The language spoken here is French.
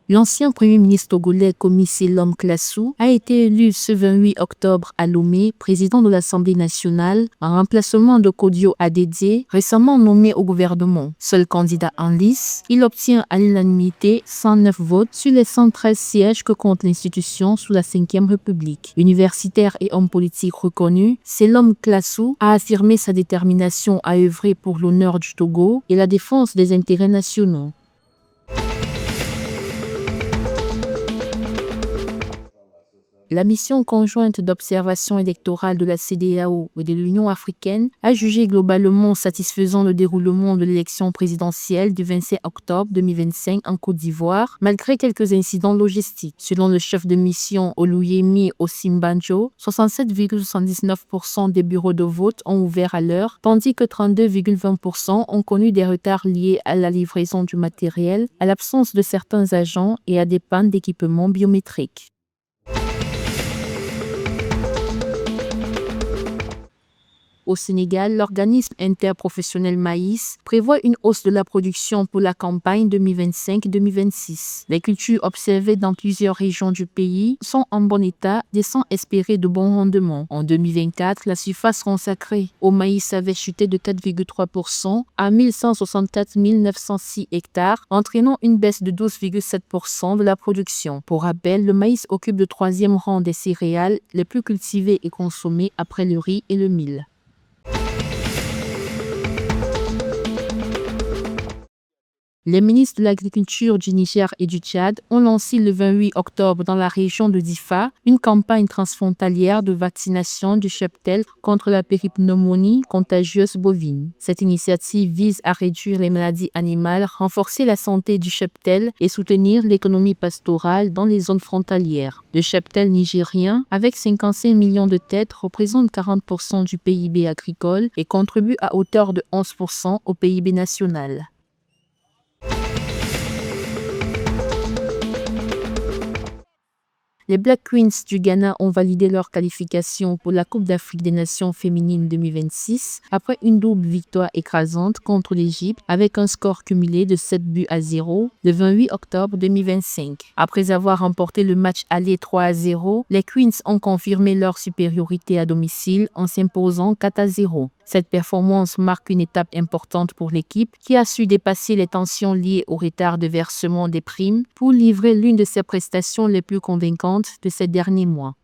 L'ancien premier ministre togolais Komi Selom Klasu a été élu ce 28 octobre à Lomé, président de l'Assemblée nationale, en remplacement de Kodio Adedie, récemment nommé au gouvernement. Seul candidat en lice, il obtient à l'unanimité 109 votes sur les 113 sièges que compte l'institution sous la Ve République. Universitaire et homme politique reconnu, Selom Klasu a affirmé sa détermination à œuvrer pour l'honneur du Togo et la défense des intérêts nationaux. La mission conjointe d'observation électorale de la CEDEAO et de l'Union africaine a jugé globalement satisfaisant le déroulement de l'élection présidentielle du 27 octobre 2025 en Côte d'Ivoire, malgré quelques incidents logistiques. Selon le chef de mission Oluyemi Osinbajo, 67,79% des bureaux de vote ont ouvert à l'heure, tandis que 32,20% ont connu des retards liés à la livraison du matériel, à l'absence de certains agents et à des pannes d'équipements biométriques. Au Sénégal, l'organisme interprofessionnel Maïs prévoit une hausse de la production pour la campagne 2025-2026. Les cultures observées dans plusieurs régions du pays sont en bon état, laissant espérer de bons rendements. En 2024, la surface consacrée au maïs avait chuté de 4,3% à 1164 906 hectares, entraînant une baisse de 12,7% de la production. Pour rappel, le maïs occupe le 3e rang des céréales les plus cultivées et consommées après le riz et le mil. Les ministres de l'Agriculture du Niger et du Tchad ont lancé le 28 octobre dans la région de Difa une campagne transfrontalière de vaccination du cheptel contre la péripneumonie contagieuse bovine. Cette initiative vise à réduire les maladies animales, renforcer la santé du cheptel et soutenir l'économie pastorale dans les zones frontalières. Le cheptel nigérien, avec 55 millions de têtes, représente 40% du PIB agricole et contribue à hauteur de 11% au PIB national. Les Black Queens du Ghana ont validé leur qualification pour la Coupe d'Afrique des Nations féminines 2026 après une double victoire écrasante contre l'Égypte avec un score cumulé de 7-0 le 28 octobre 2025. Après avoir remporté le match aller 3-0, les Queens ont confirmé leur supériorité à domicile en s'imposant 4-0. Cette performance marque une étape importante pour l'équipe qui a su dépasser les tensions liées au retard de versement des primes pour livrer l'une de ses prestations les plus convaincantes de ces derniers mois.